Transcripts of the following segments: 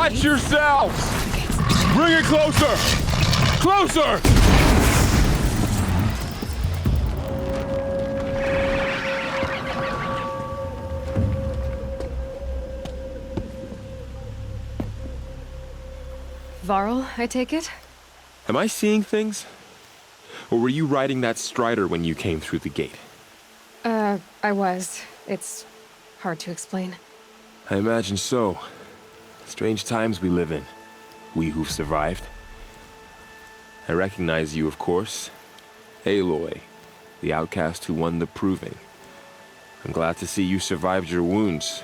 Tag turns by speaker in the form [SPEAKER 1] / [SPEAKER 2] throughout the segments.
[SPEAKER 1] Watch yourselves! Bring it closer! Closer!
[SPEAKER 2] Varl, I take it?
[SPEAKER 1] Am I seeing things? Or were you riding that strider when you came through the gate?
[SPEAKER 2] I was. It's hard to explain.
[SPEAKER 1] I imagine so. Strange times we live in. We who've survived. I recognize you, of course. Aloy, the outcast who won the proving. I'm glad to see you survived your wounds.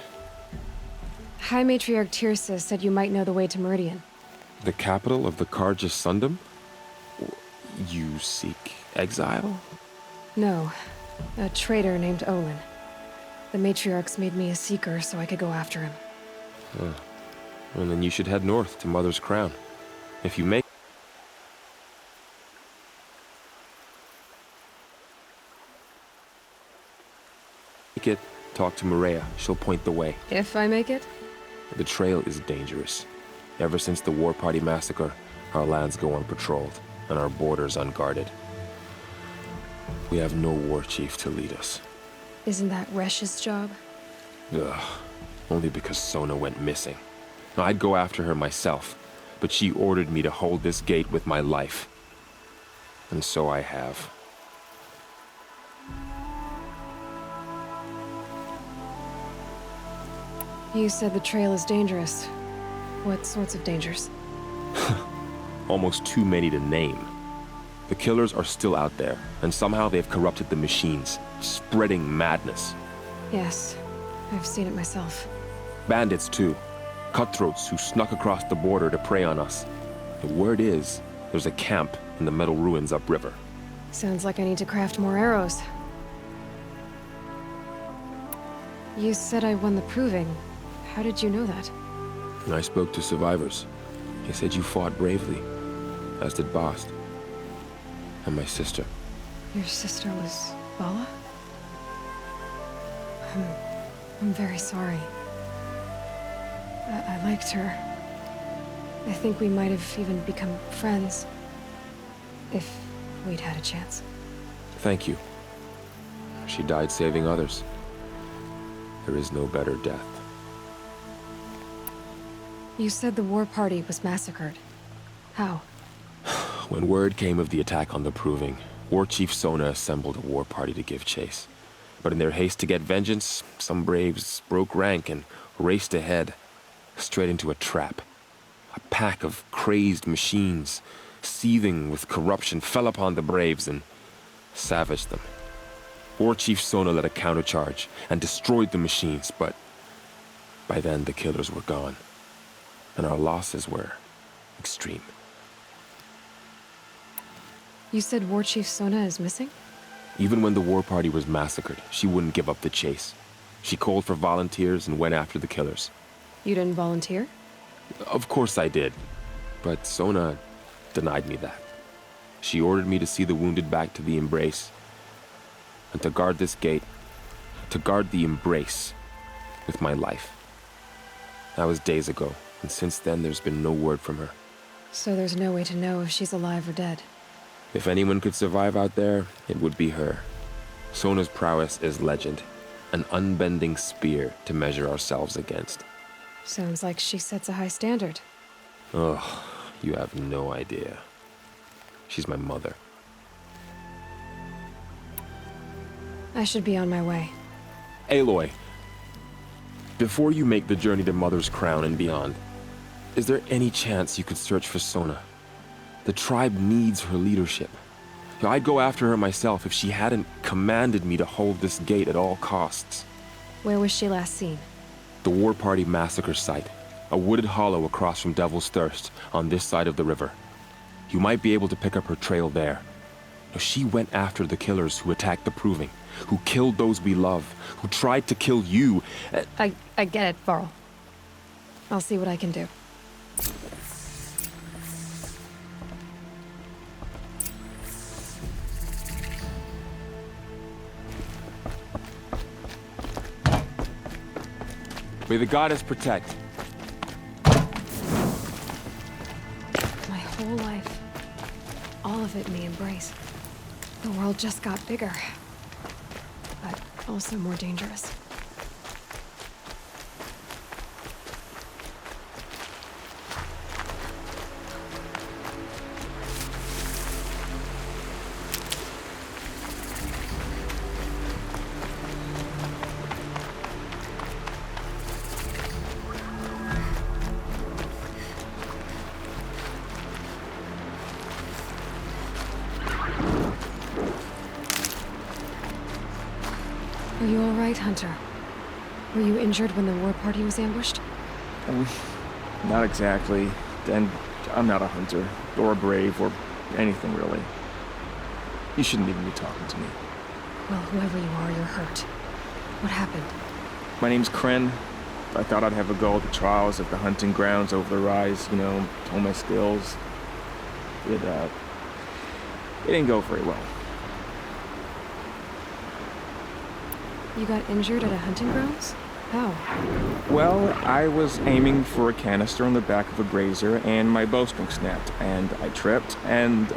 [SPEAKER 2] High Matriarch Tirsa said you might know the way to Meridian.
[SPEAKER 1] The capital of the Carja Sundom? You seek exile?
[SPEAKER 2] No. A traitor named Olin. The Matriarchs made me a seeker so I could go after him.
[SPEAKER 1] Well, then you should head north to Mother's Crown. If you make it, talk to Maria. She'll point the way.
[SPEAKER 2] If I make it?
[SPEAKER 1] The trail is dangerous. Ever since the War Party massacre, our lands go unpatrolled, and our borders unguarded. We have no war chief to lead us.
[SPEAKER 2] Isn't that Resh's job?
[SPEAKER 1] Ugh. Only because Sona went missing. I'd go after her myself, but she ordered me to hold this gate with my life. And so I have.
[SPEAKER 2] You said the trail is dangerous. What sorts of dangers?
[SPEAKER 1] Almost too many to name. The killers are still out there, and somehow they've corrupted the machines, spreading madness.
[SPEAKER 2] Yes, I've seen it myself.
[SPEAKER 1] Bandits, too. Cutthroats who snuck across the border to prey on us. The word is, there's a camp in the metal ruins upriver.
[SPEAKER 2] Sounds like I need to craft more arrows. You said I won the proving. How did you know that?
[SPEAKER 1] I spoke to survivors. They said you fought bravely, as did Bast. And my sister.
[SPEAKER 2] Your sister was Vala? I'm very sorry. I liked her. I think we might have even become friends. If we'd had a chance.
[SPEAKER 1] Thank you. She died saving others. There is no better death.
[SPEAKER 2] You said the war party was massacred. How?
[SPEAKER 1] When word came of the attack on the Proving, War Chief Sona assembled a war party to give chase. But in their haste to get vengeance, some braves broke rank and raced ahead, straight into a trap. A pack of crazed machines, seething with corruption, fell upon the braves and savaged them. War Chief Sona led a countercharge and destroyed the machines, but by then the killers were gone, and our losses were extreme.
[SPEAKER 2] You said War Chief Sona is missing?
[SPEAKER 1] Even when the war party was massacred, she wouldn't give up the chase. She called for volunteers and went after the killers.
[SPEAKER 2] You didn't volunteer?
[SPEAKER 1] Of course I did, but Sona denied me that. She ordered me to see the wounded back to the Embrace, and to guard this gate, to guard the Embrace with my life. That was days ago, and since then there's been no word from her.
[SPEAKER 2] So there's no way to know if she's alive or dead.
[SPEAKER 1] If anyone could survive out there, it would be her. Sona's prowess is legend, an unbending spear to measure ourselves against.
[SPEAKER 2] Sounds like she sets a high standard.
[SPEAKER 1] Oh, you have no idea. She's my mother.
[SPEAKER 2] I should be on my way.
[SPEAKER 1] Aloy, before you make the journey to Mother's Crown and beyond, is there any chance you could search for Sona? The tribe needs her leadership. I'd go after her myself if she hadn't commanded me to hold this gate at all costs.
[SPEAKER 2] Where was she last seen?
[SPEAKER 1] The War Party massacre site. A wooded hollow across from Devil's Thirst, on this side of the river. You might be able to pick up her trail there. She went after the killers who attacked the Proving, who killed those we love, who tried to kill you.
[SPEAKER 2] I get it, Varl. I'll see what I can do.
[SPEAKER 1] May the goddess protect.
[SPEAKER 2] all of it in the embrace. The world just got bigger, but also more dangerous. Are you all right, Hunter? Were you injured when the war party was ambushed?
[SPEAKER 3] Not exactly. And I'm not a hunter, or a brave, or anything really. You shouldn't even be talking to me.
[SPEAKER 2] Well, whoever you are, you're hurt. What happened?
[SPEAKER 3] My name's Kren. I thought I'd have a go at the trials at the hunting grounds over the rise, you know, hone my skills. It didn't go very well.
[SPEAKER 2] You got injured at a hunting grounds? How?
[SPEAKER 3] Well, I was aiming for a canister on the back of a grazer, and my bowstring snapped, and I tripped, and...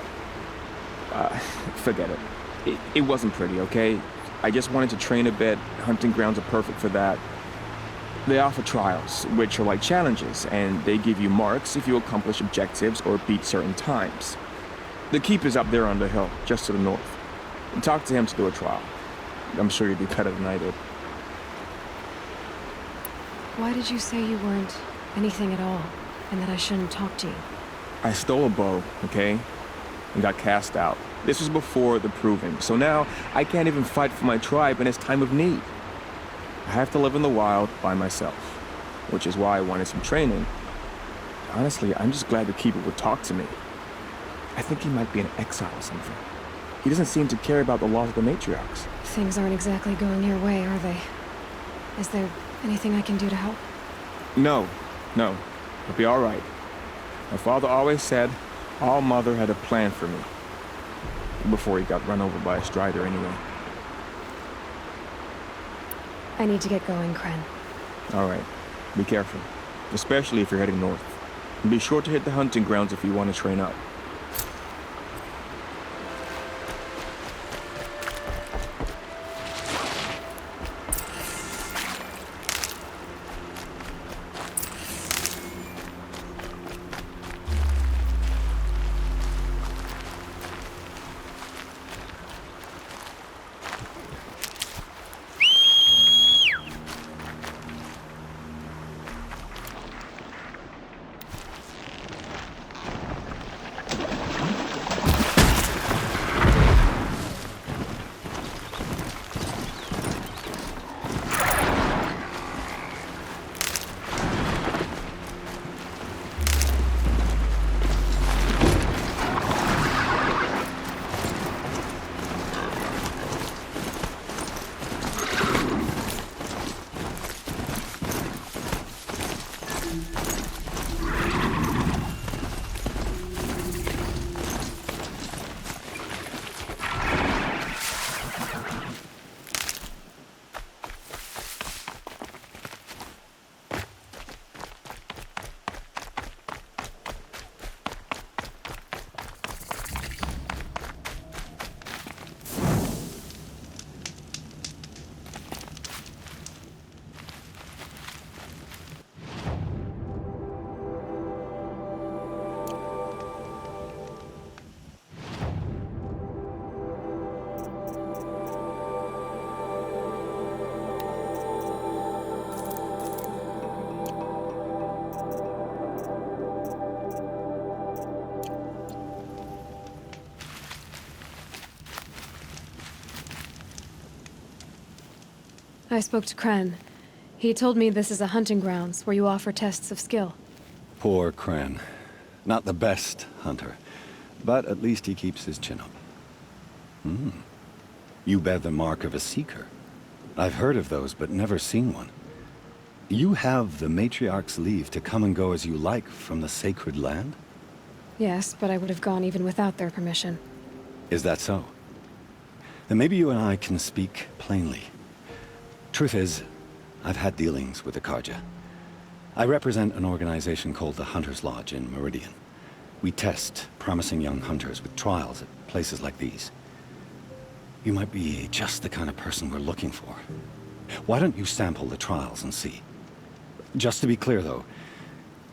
[SPEAKER 3] forget it. It wasn't pretty, okay? I just wanted to train a bit. Hunting grounds are perfect for that. They offer trials, which are like challenges, and they give you marks if you accomplish objectives or beat certain times. The keep is up there on the hill, just to the north. Talk to him to do a trial. I'm sure you'd do better than I did.
[SPEAKER 2] Why did you say you weren't anything at all, and that I shouldn't talk to you?
[SPEAKER 3] I stole a bow, okay? And got cast out. This was before the proving, so now I can't even fight for my tribe in its time of need. I have to live in the wild by myself, which is why I wanted some training. Honestly, I'm just glad the Keeper would talk to me. I think he might be in exile or something. He doesn't seem to care about the laws of the matriarchs.
[SPEAKER 2] Things aren't exactly going your way, are they? Is there anything I can do to help?
[SPEAKER 3] No. I'll be all right. My father always said All Mother had a plan for me. Before he got run over by a strider anyway.
[SPEAKER 2] I need to get going, Kren.
[SPEAKER 3] All right. Be careful. Especially if you're heading north. And be sure to hit the hunting grounds if you want to train up.
[SPEAKER 2] I spoke to Kren. He told me this is a hunting grounds where you offer tests of skill.
[SPEAKER 4] Poor Kren. Not the best hunter, but at least he keeps his chin up. You bear the mark of a seeker. I've heard of those, but never seen one. You have the matriarch's leave to come and go as you like from the sacred land?
[SPEAKER 2] Yes, but I would have gone even without their permission.
[SPEAKER 4] Is that so? Then maybe you and I can speak plainly. Truth is, I've had dealings with the Karja. I represent an organization called the Hunter's Lodge in Meridian. We test promising young hunters with trials at places like these. You might be just the kind of person we're looking for. Why don't you sample the trials and see? Just to be clear, though,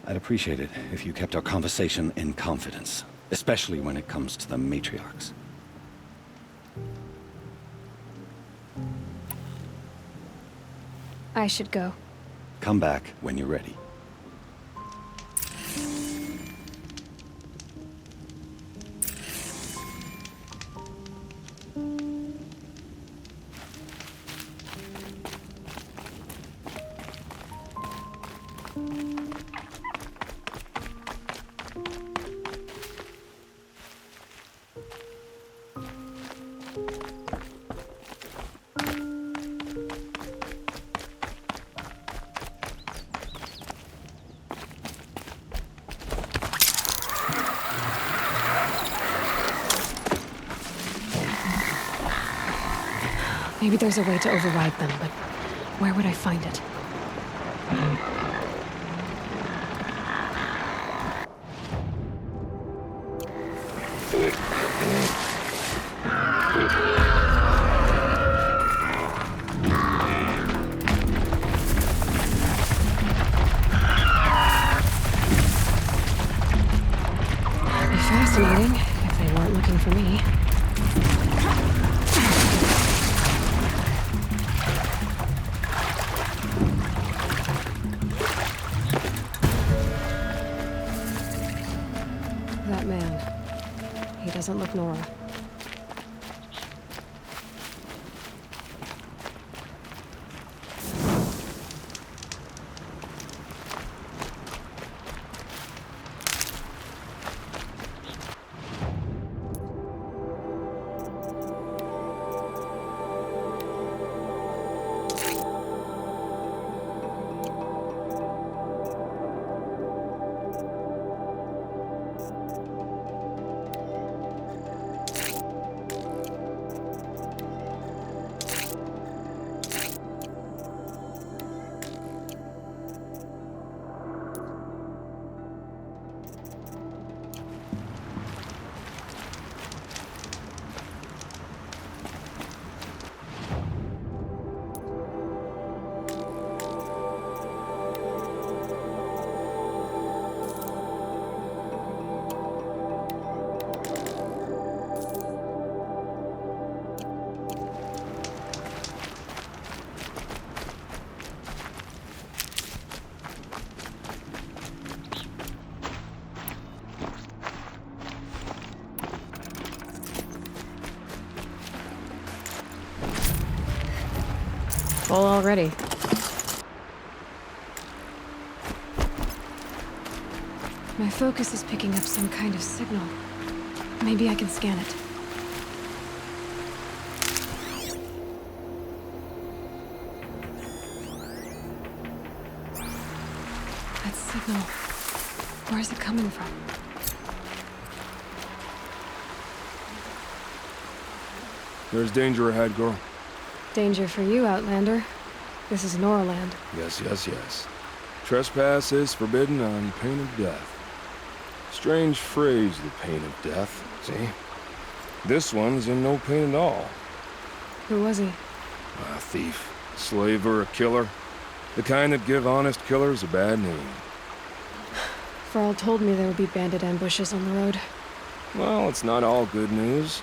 [SPEAKER 4] I'd appreciate it if you kept our conversation in confidence, especially when it comes to the matriarchs.
[SPEAKER 2] I should go.
[SPEAKER 4] Come back when you're ready.
[SPEAKER 2] Maybe there's a way to override them, but where would I find it? That'd be fascinating if they weren't looking for me. That man. He doesn't look normal. Full already. My focus is picking up some kind of signal. Maybe I can scan it. That signal. Where is it coming from?
[SPEAKER 5] There's danger ahead, girl.
[SPEAKER 2] Danger for you, Outlander. This is Norland.
[SPEAKER 5] Yes, yes, yes. Trespass is forbidden on pain of death. Strange phrase, the pain of death, see? This one's in no pain at all.
[SPEAKER 2] Who was he?
[SPEAKER 5] A thief, slaver, a killer. The kind that give honest killers a bad name.
[SPEAKER 2] Farrell told me there would be bandit ambushes on the road.
[SPEAKER 5] Well, it's not all good news.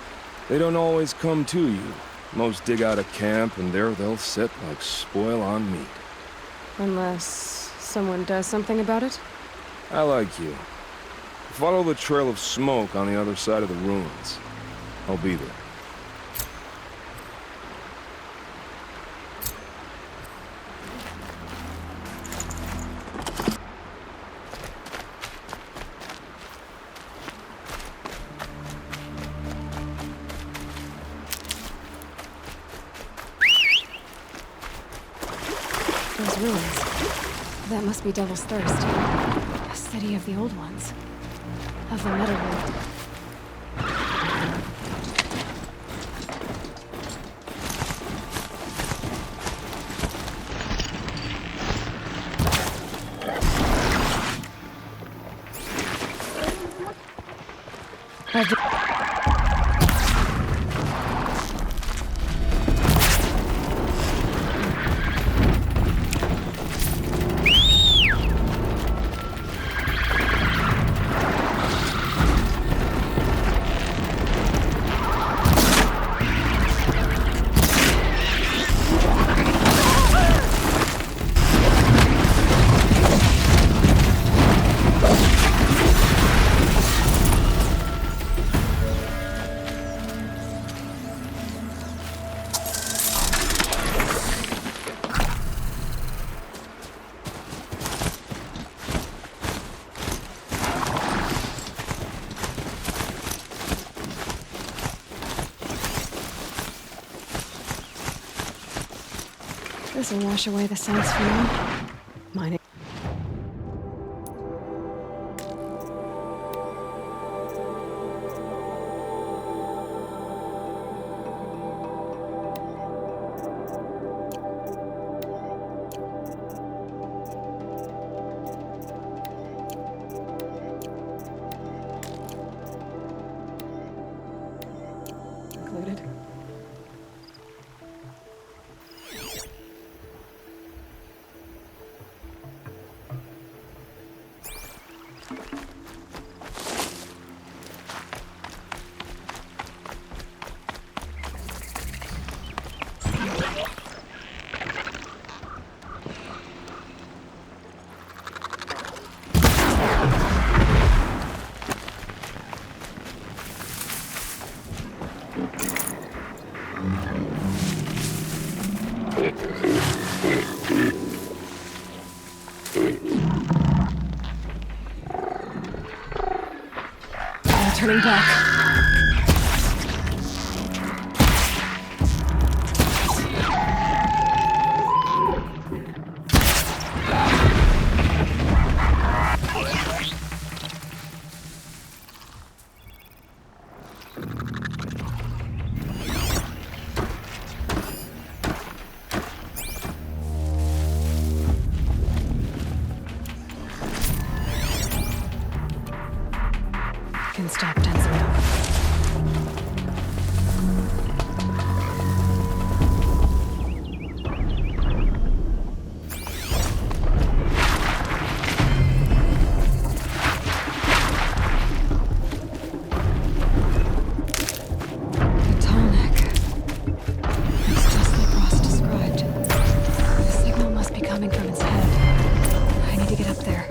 [SPEAKER 5] They don't always come to you. Most dig out a camp, and there they'll sit like spoil on meat.
[SPEAKER 2] Unless someone does something about it?
[SPEAKER 5] I like you. Follow the trail of smoke on the other side of the ruins. I'll be there.
[SPEAKER 2] Those ruins. That must be Devil's Thirst. A city of the old ones. Of the Netherworld. This'll wash away the sense for now. Mine. Included. Turning back. Can stop tense enough. The tall neck. It's just like Ross described. The signal must be coming from its head. I need to get up there.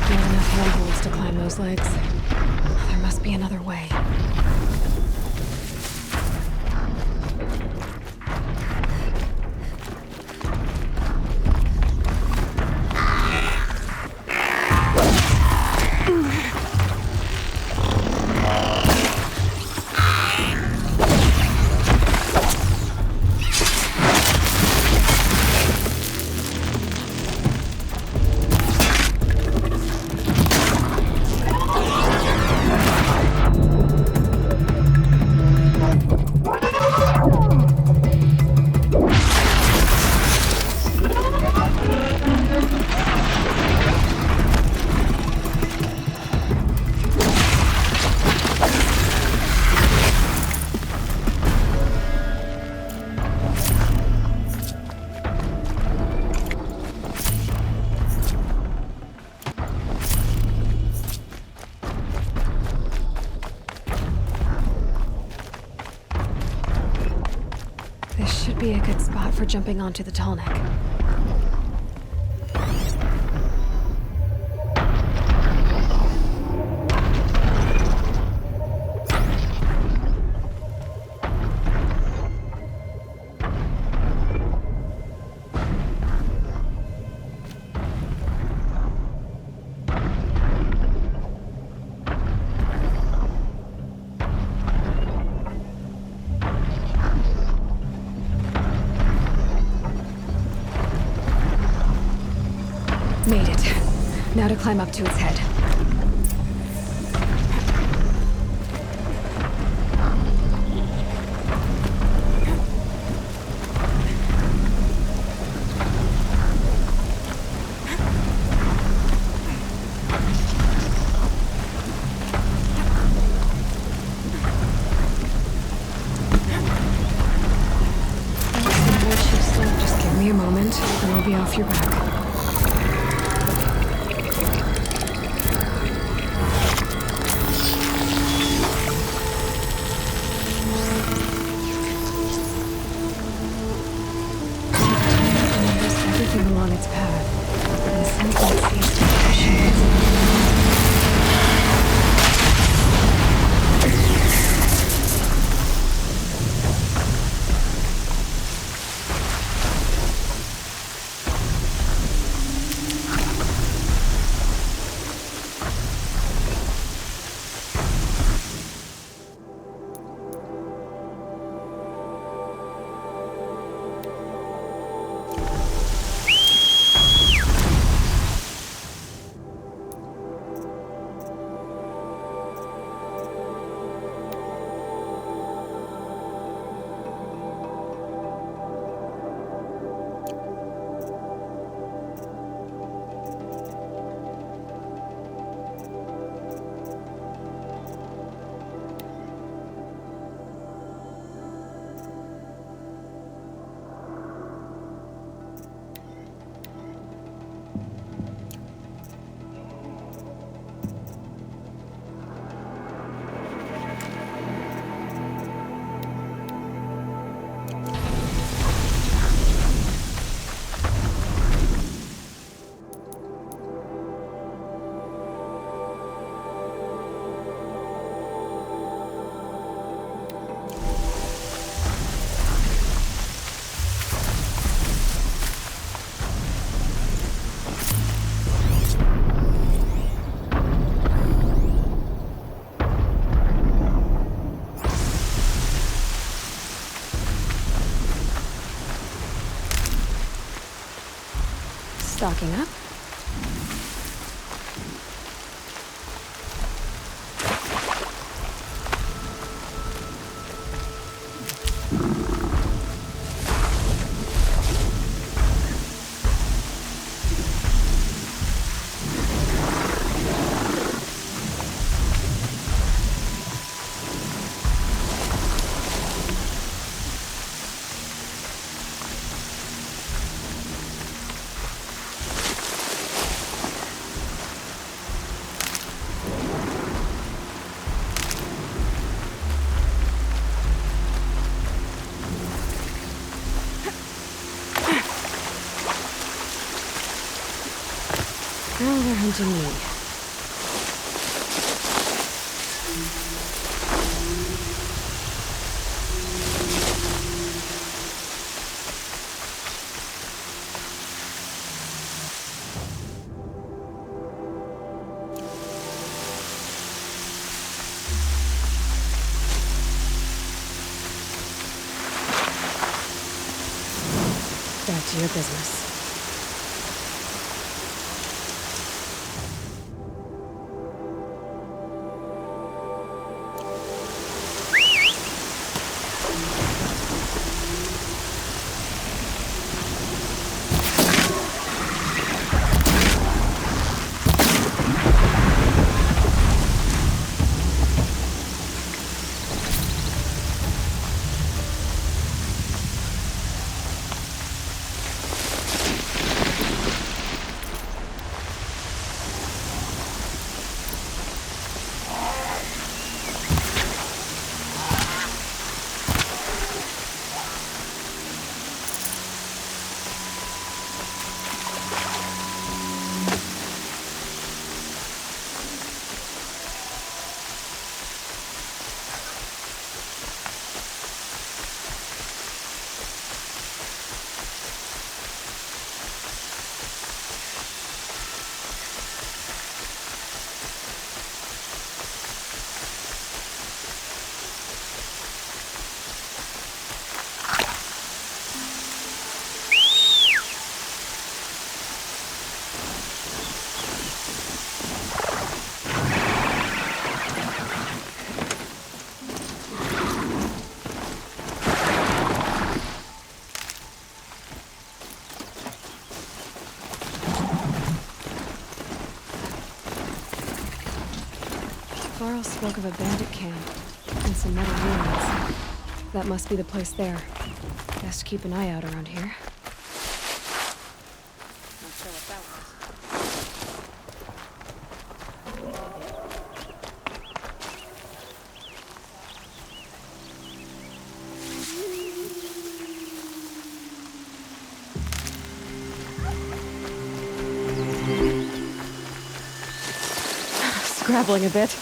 [SPEAKER 2] Not enough handholds to climb those legs. There must be another way. This should be a good spot for jumping onto the tall neck. Made it. Now to climb up to its head. Just give me a moment, and I'll be off your back. Everything along its path, and a sense that seems to push it. Stocking up. Now they're hunting me. Back to your business. Varl spoke of a bandit camp and some metal ruins. That must be the place there. Best keep an eye out around here.
[SPEAKER 6] Not sure what that was.
[SPEAKER 2] Scrabbling a bit.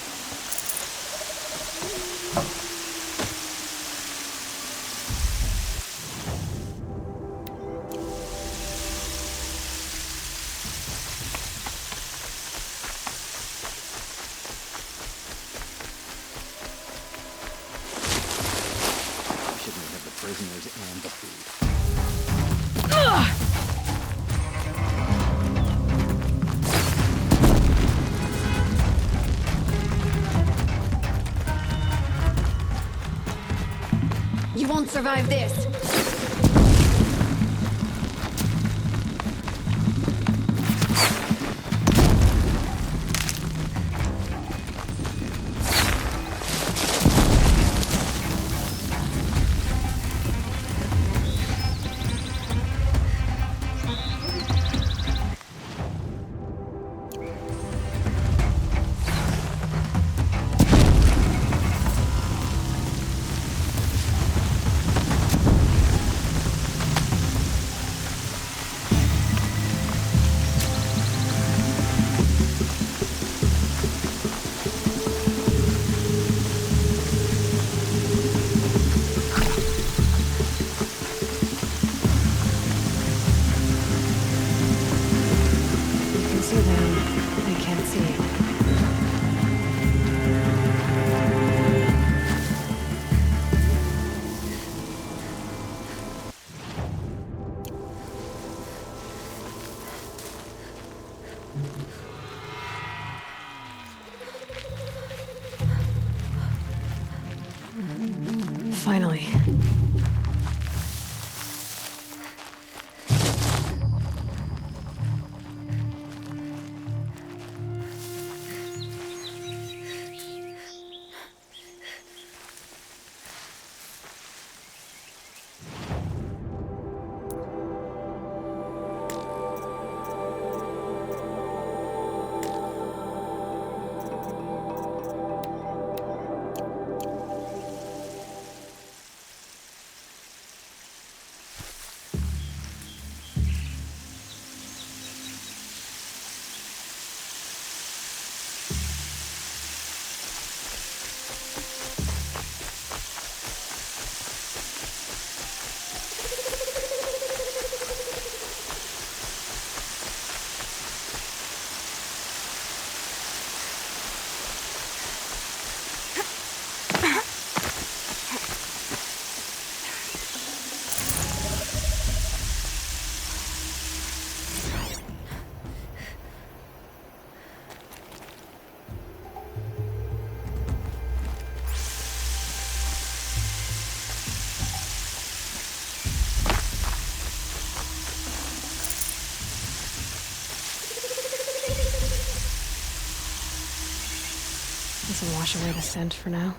[SPEAKER 4] Shouldn't have the prisoners and the food.
[SPEAKER 2] You won't survive this! Finally. This will wash away the scent for now.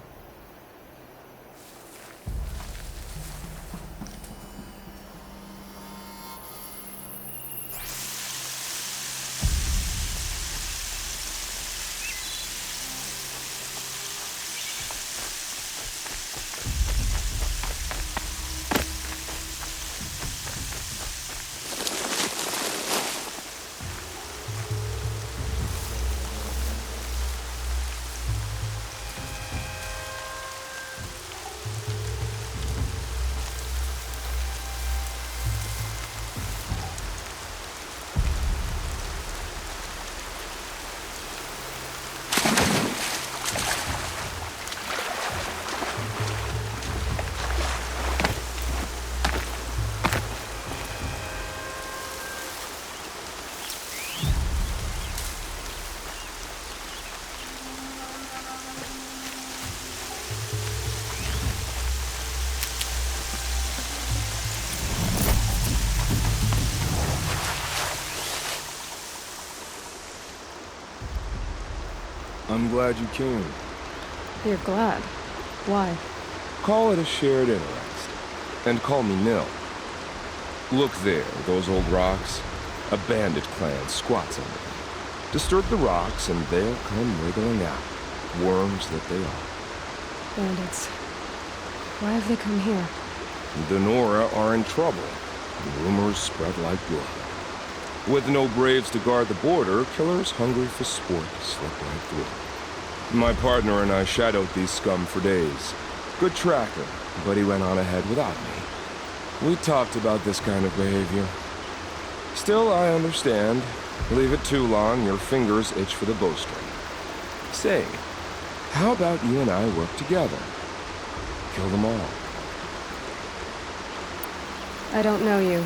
[SPEAKER 5] I'm glad you came.
[SPEAKER 2] You're glad. Why?
[SPEAKER 5] Call it a shared interest. And call me Nil. Look there, those old rocks. A bandit clan squats under them. Disturb the rocks and they'll come wriggling out. Worms that they are.
[SPEAKER 2] Bandits. Why have they come here?
[SPEAKER 5] The Nora are in trouble. Rumors spread like blood. With no braves to guard the border, killers hungry for sport slip right through. My partner and I shadowed these scum for days. Good tracker, but he went on ahead without me. We talked about this kind of behavior. Still, I understand. Leave it too long, your fingers itch for the bowstring. Say, how about you and I work together? Kill them all.
[SPEAKER 2] I don't know you,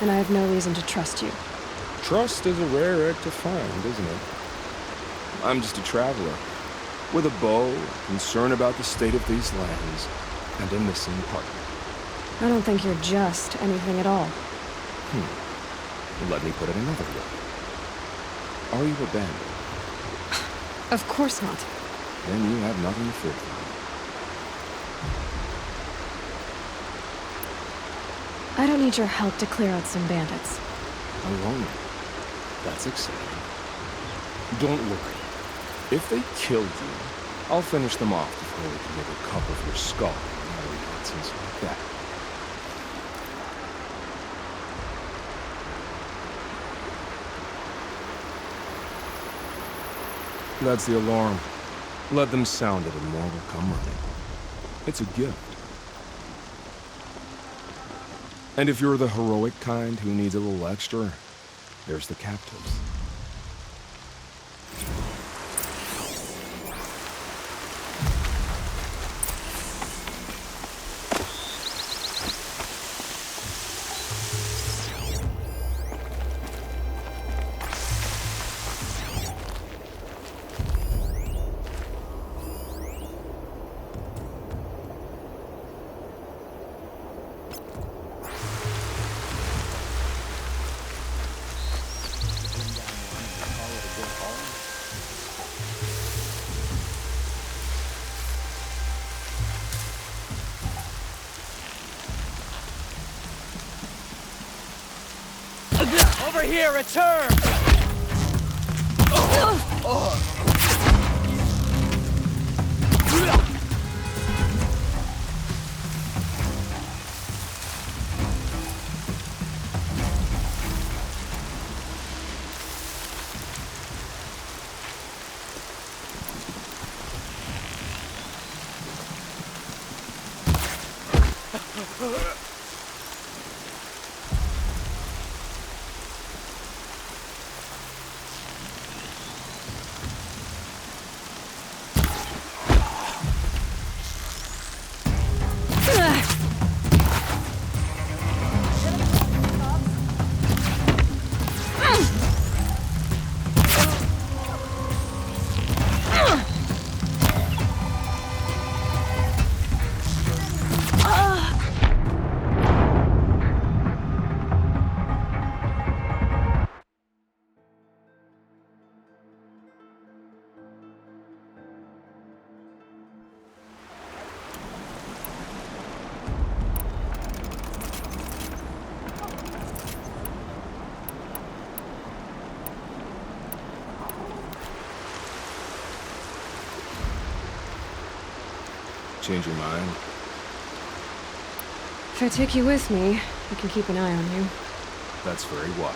[SPEAKER 2] and I have no reason to trust you.
[SPEAKER 5] Trust is a rare egg to find, isn't it? I'm just a traveler, with a bow, concern about the state of these lands, and a missing partner.
[SPEAKER 2] I don't think you're just anything at all.
[SPEAKER 5] Let me put it another way. Are you a bandit?
[SPEAKER 2] Of course not.
[SPEAKER 5] Then you have nothing to fear from me.
[SPEAKER 2] I don't need your help to clear out some bandits.
[SPEAKER 5] Alone. That's exciting. Don't worry. If they killed you, I'll finish them off before we can make a cup of your skull and all nonsense like that. That's the alarm. Let them sound it and more will come running. It's a gift. And if you're the heroic kind who needs a little extra, there's the captives.
[SPEAKER 3] Over here, return!
[SPEAKER 5] Change your mind?
[SPEAKER 2] If I take you with me, I can keep an eye on you.
[SPEAKER 5] That's very wise.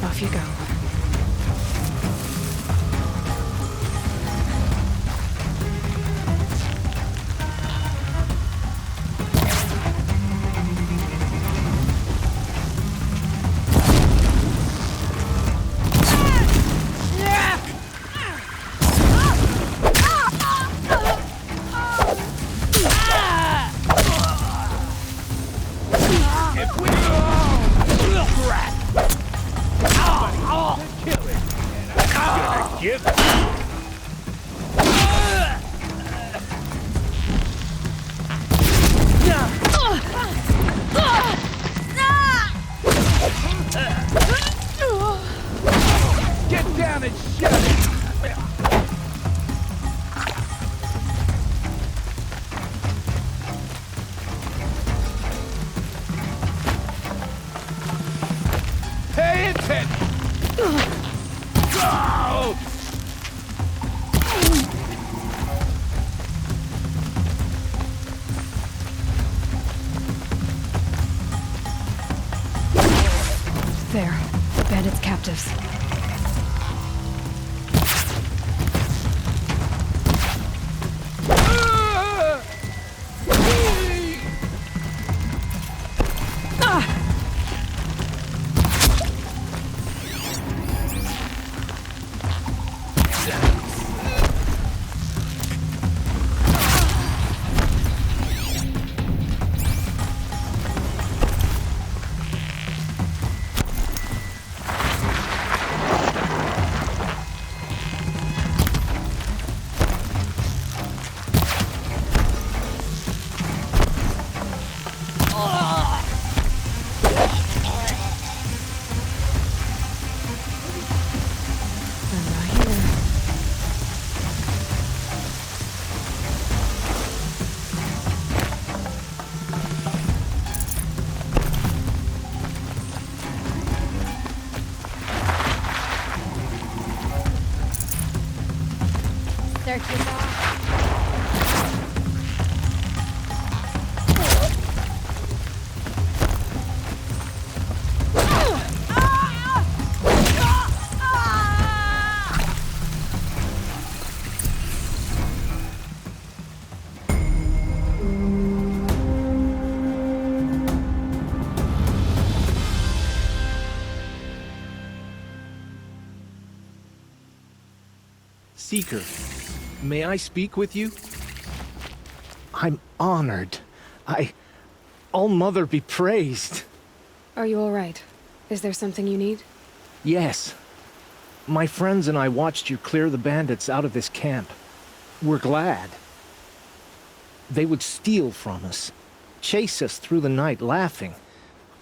[SPEAKER 2] Off you go. There. Bandits captives.
[SPEAKER 7] Seeker. May I speak with you? I'm honored. All-Mother be praised.
[SPEAKER 2] Are you all right? Is there something you need?
[SPEAKER 7] Yes. My friends and I watched you clear the bandits out of this camp. We're glad. They would steal from us, chase us through the night laughing.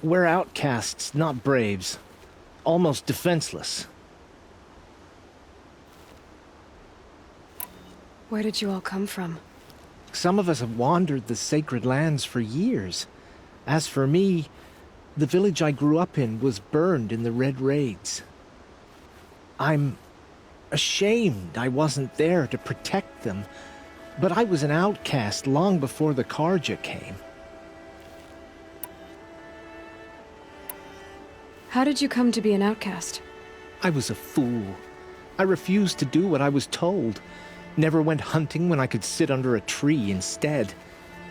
[SPEAKER 7] We're outcasts, not braves. Almost defenseless.
[SPEAKER 2] Where did you all come from?
[SPEAKER 7] Some of us have wandered the sacred lands for years. As for me, the village I grew up in was burned in the Red Raids. I'm ashamed I wasn't there to protect them, but I was an outcast long before the Karja came.
[SPEAKER 2] How did you come to be an outcast?
[SPEAKER 7] I was a fool. I refused to do what I was told. Never went hunting when I could sit under a tree instead.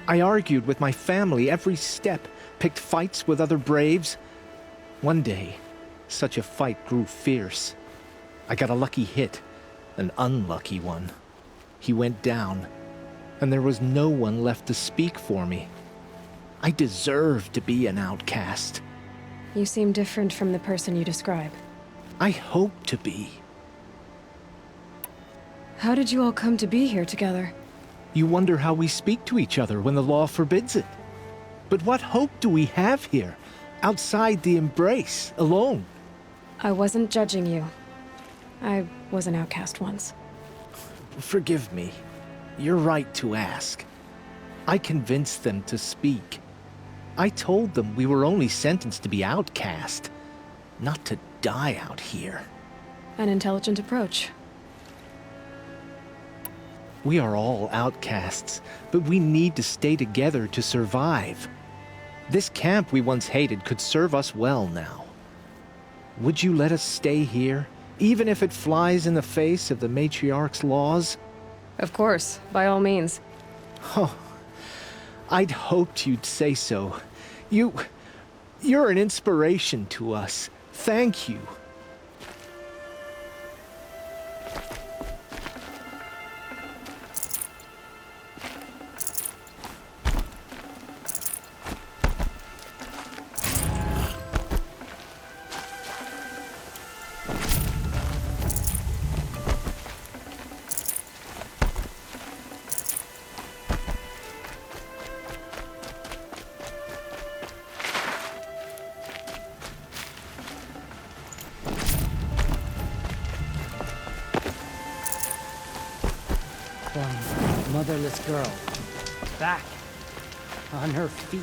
[SPEAKER 7] I argued with my family every step, picked fights with other braves. One day, such a fight grew fierce. I got a lucky hit, an unlucky one. He went down, and there was no one left to speak for me. I deserved to be an outcast.
[SPEAKER 2] You seem different from the person you describe.
[SPEAKER 7] I hope to be.
[SPEAKER 2] How did you all come to be here together?
[SPEAKER 7] You wonder how we speak to each other when the law forbids it. But what hope do we have here, outside the embrace, alone?
[SPEAKER 2] I wasn't judging you. I was an outcast once.
[SPEAKER 7] Forgive me. You're right to ask. I convinced them to speak. I told them we were only sentenced to be outcast, not to die out here.
[SPEAKER 2] An intelligent approach.
[SPEAKER 7] We are all outcasts, but we need to stay together to survive. This camp we once hated could serve us well now. Would you let us stay here, even if it flies in the face of the matriarch's laws?
[SPEAKER 2] Of course, by all means.
[SPEAKER 7] Oh, I'd hoped you'd say so. You're an inspiration to us. Thank you.
[SPEAKER 8] Some motherless girl. Back. On her feet.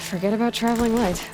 [SPEAKER 2] Forget about traveling light.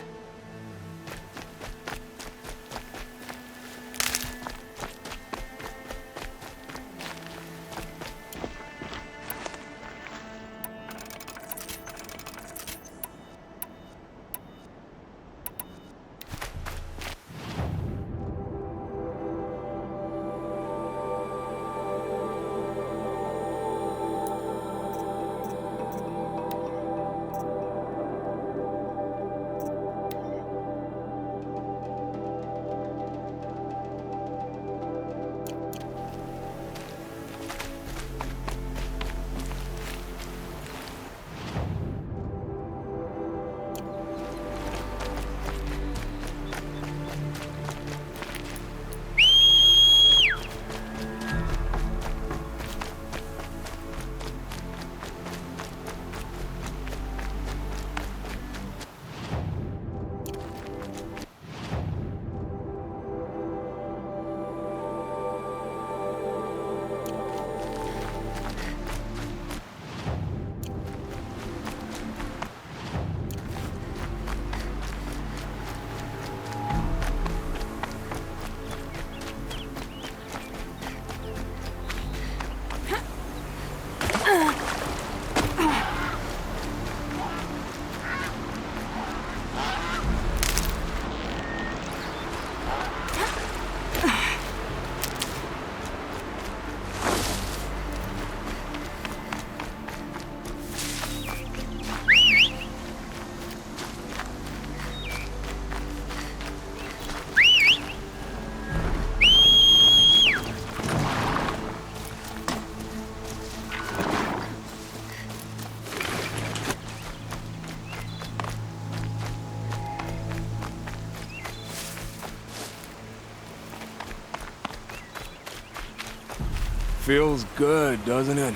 [SPEAKER 5] Feels good, doesn't it?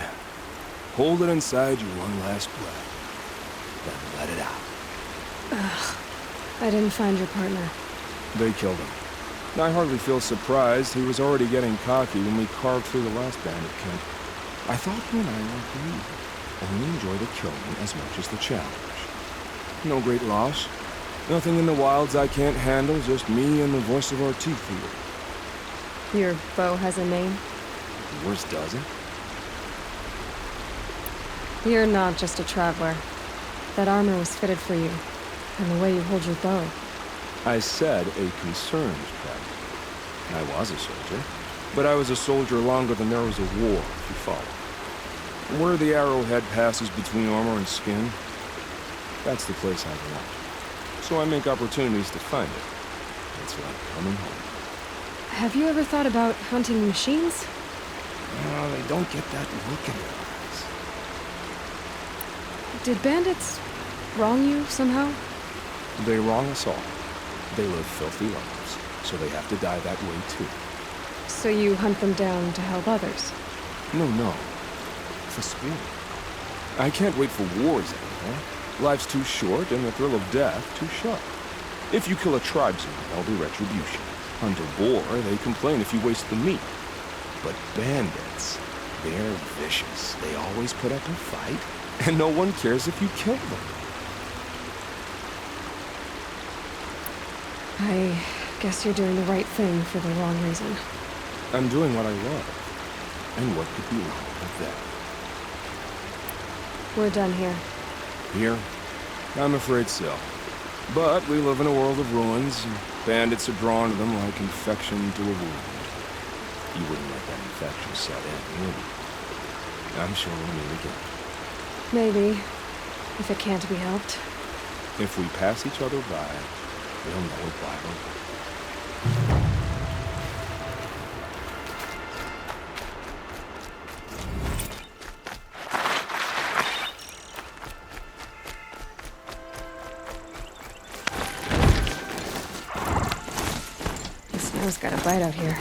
[SPEAKER 5] Hold it inside you one last breath. Then let it out.
[SPEAKER 2] I didn't find your partner.
[SPEAKER 5] They killed him. I hardly feel surprised. He was already getting cocky when we carved through the last bandit camp. I thought you and I were agreed. Only enjoy the killing as much as the challenge. No great loss. Nothing in the wilds I can't handle, just me and the voice of our teeth here.
[SPEAKER 2] Your bow has a name?
[SPEAKER 5] Yours doesn't?
[SPEAKER 2] You're not just a traveler. That armor was fitted for you, and the way you hold your bow.
[SPEAKER 5] I said a concerned traveler. I was a soldier, but I was a soldier longer than there was a war, if you follow. Where the arrowhead passes between armor and skin, that's the place I belong. So I make opportunities to find it. It's like coming home.
[SPEAKER 2] Have you ever thought about hunting machines?
[SPEAKER 5] No, they don't get that look in their eyes.
[SPEAKER 2] Did bandits wrong you somehow?
[SPEAKER 5] They wrong us all. They live filthy lives, so they have to die that way too.
[SPEAKER 2] So you hunt them down to help others?
[SPEAKER 5] No. For sport. I can't wait for wars anymore. Life's too short, and the thrill of death too sharp. If you kill a tribesman, there'll be retribution. Hunt a boar, they complain if you waste the meat. But bandits, they're vicious. They always put up a fight, and no one cares if you kill them.
[SPEAKER 2] I guess you're doing the right thing for the wrong reason.
[SPEAKER 5] I'm doing what I love. And what could be wrong with that?
[SPEAKER 2] We're done here.
[SPEAKER 5] Here? I'm afraid so. But we live in a world of ruins, and bandits are drawn to them like infection to a wound. You wouldn't let that infection set in, would you? I'm sure we'll meet again.
[SPEAKER 2] Maybe, if it can't be helped.
[SPEAKER 5] If we pass each other by, we'll know it by our work.
[SPEAKER 2] The snow's got a bite out here.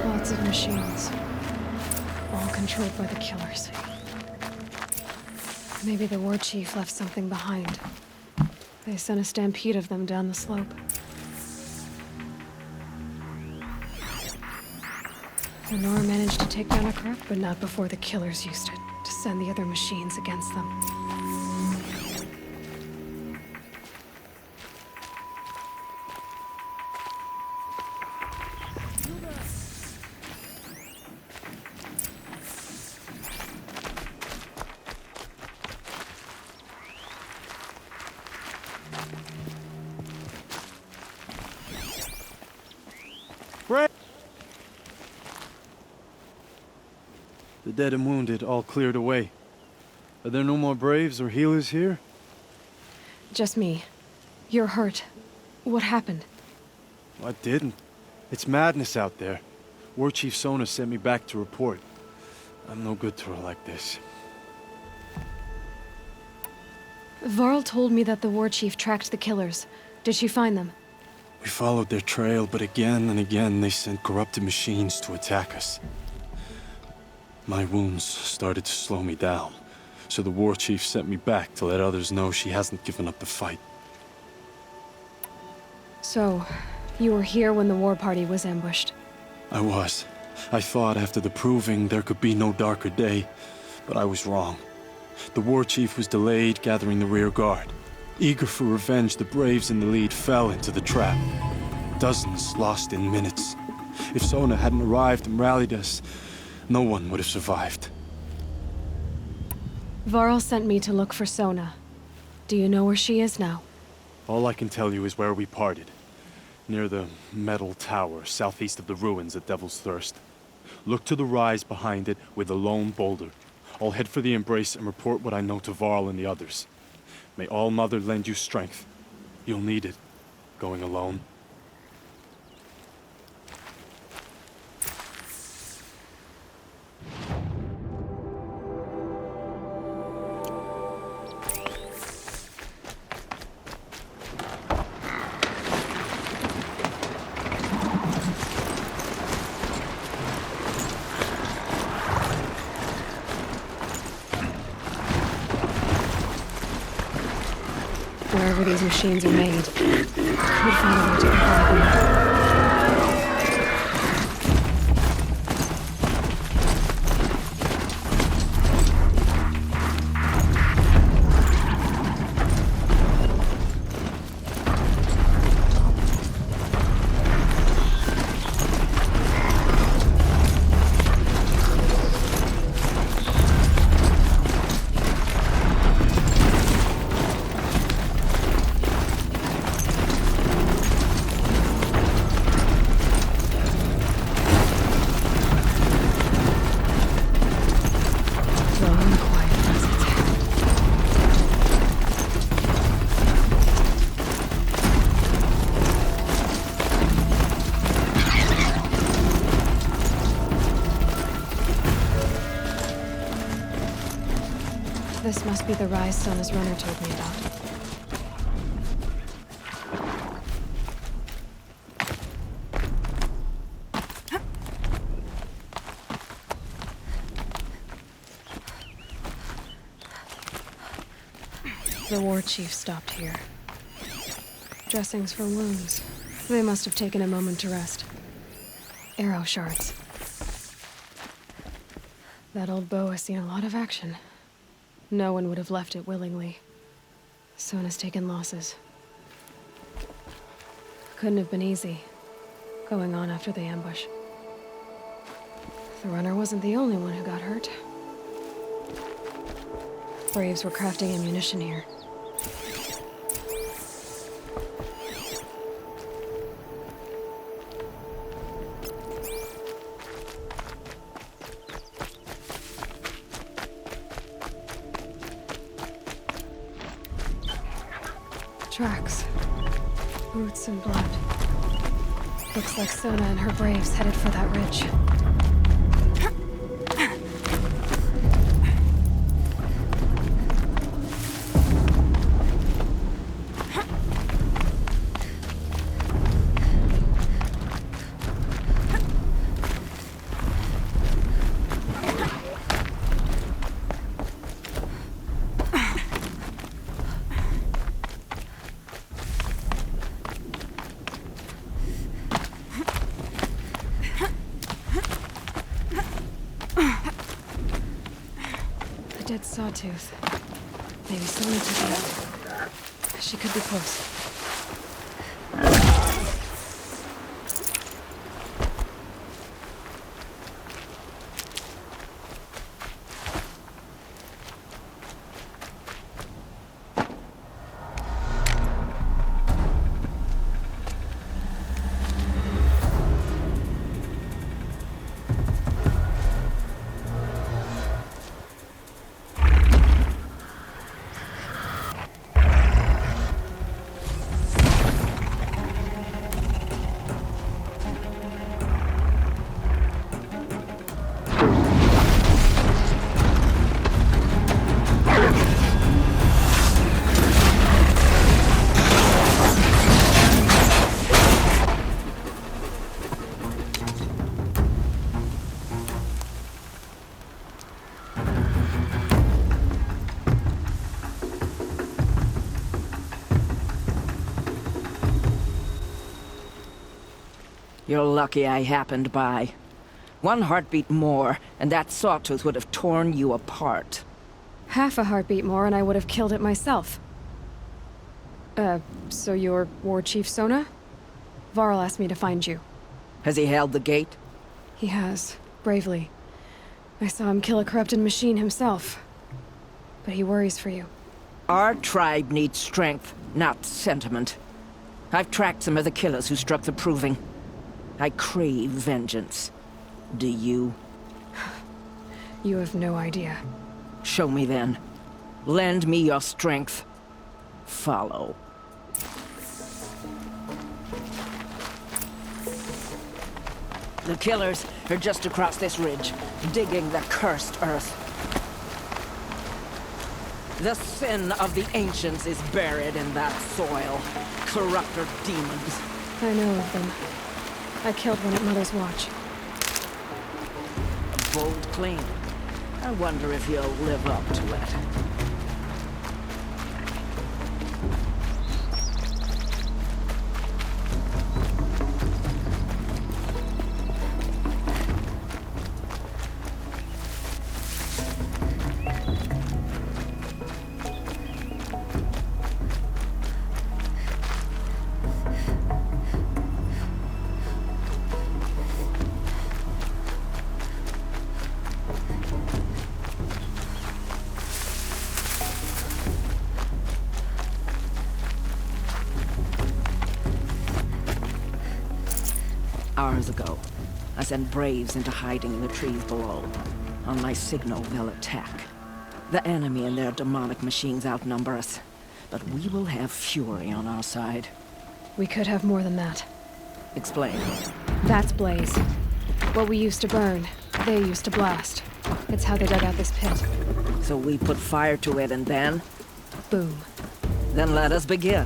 [SPEAKER 2] Lots of machines. All controlled by the killers. Maybe the war chief left something behind. They sent a stampede of them down the slope. Lenore managed to take down a crook, but not before the killers used it to send the other machines against them.
[SPEAKER 9] The dead and wounded all cleared away. Are there no more braves or healers here?
[SPEAKER 2] Just me. You're hurt. What happened?
[SPEAKER 9] I didn't. It's madness out there. War Chief Sona sent me back to report. I'm no good to her like this.
[SPEAKER 2] Varl told me that the war chief tracked the killers. Did she find them?
[SPEAKER 9] We followed their trail, but again and again they sent corrupted machines to attack us. My wounds started to slow me down, so the war chief sent me back to let others know she hasn't given up the fight.
[SPEAKER 2] So, you were here when the war party was ambushed?
[SPEAKER 9] I was. I thought after the proving there could be no darker day, but I was wrong. The war chief was delayed gathering the rear guard. Eager for revenge, the braves in the lead fell into the trap. Dozens lost in minutes. If Sona hadn't arrived and rallied us, no one would have survived.
[SPEAKER 2] Varl sent me to look for Sona. Do you know where she is now?
[SPEAKER 9] All I can tell you is where we parted. Near the metal tower, southeast of the ruins at Devil's Thirst. Look to the rise behind it with a lone boulder. I'll head for the embrace and report what I know to Varl and the others. May All Mother lend you strength. You'll need it, going alone.
[SPEAKER 2] Wherever these machines are made, we'd find a way to override them. This must be the rise Sona's runner told me about. The war chief stopped here. Dressings for wounds. They must have taken a moment to rest. Arrow shards. That old bow has seen a lot of action. No one would have left it willingly. Sona's taken losses. Couldn't have been easy, going on after the ambush. The runner wasn't the only one who got hurt. Braves were crafting ammunition here. Tracks. Roots and blood. Looks like Sona and her braves headed for that ridge. Dead sawtooth. Maybe someone took it out. She could be close.
[SPEAKER 10] You're lucky I happened by. One heartbeat more, and that sawtooth would have torn you apart.
[SPEAKER 2] Half a heartbeat more and I would have killed it myself. So you're War Chief Sona? Varl asked me to find you.
[SPEAKER 10] Has he held the gate?
[SPEAKER 2] He has, bravely. I saw him kill a corrupted machine himself. But he worries for you.
[SPEAKER 10] Our tribe needs strength, not sentiment. I've tracked some of the killers who struck the Proving. I crave vengeance. Do you?
[SPEAKER 2] You have no idea.
[SPEAKER 10] Show me then. Lend me your strength. Follow. The killers are just across this ridge, digging the cursed earth. The sin of the ancients is buried in that soil. Corrupter demons.
[SPEAKER 2] I know of them. I killed one at Mother's Watch.
[SPEAKER 10] A bold claim. I wonder if you'll live up to it. Hours ago, I sent Braves into hiding in the trees below. On my signal, they'll attack. The enemy and their demonic machines outnumber us, but we will have fury on our side.
[SPEAKER 2] We could have more than that.
[SPEAKER 10] Explain.
[SPEAKER 2] That's Blaze. What we used to burn, they used to blast. It's how they dug out this pit.
[SPEAKER 10] So we put fire to it and then?
[SPEAKER 2] Boom.
[SPEAKER 10] Then let us begin.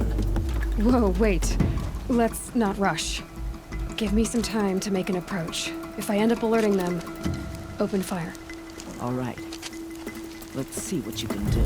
[SPEAKER 2] Whoa, wait. Let's not rush. Give me some time to make an approach. If I end up alerting them, open fire.
[SPEAKER 10] All right. Let's see what you can do.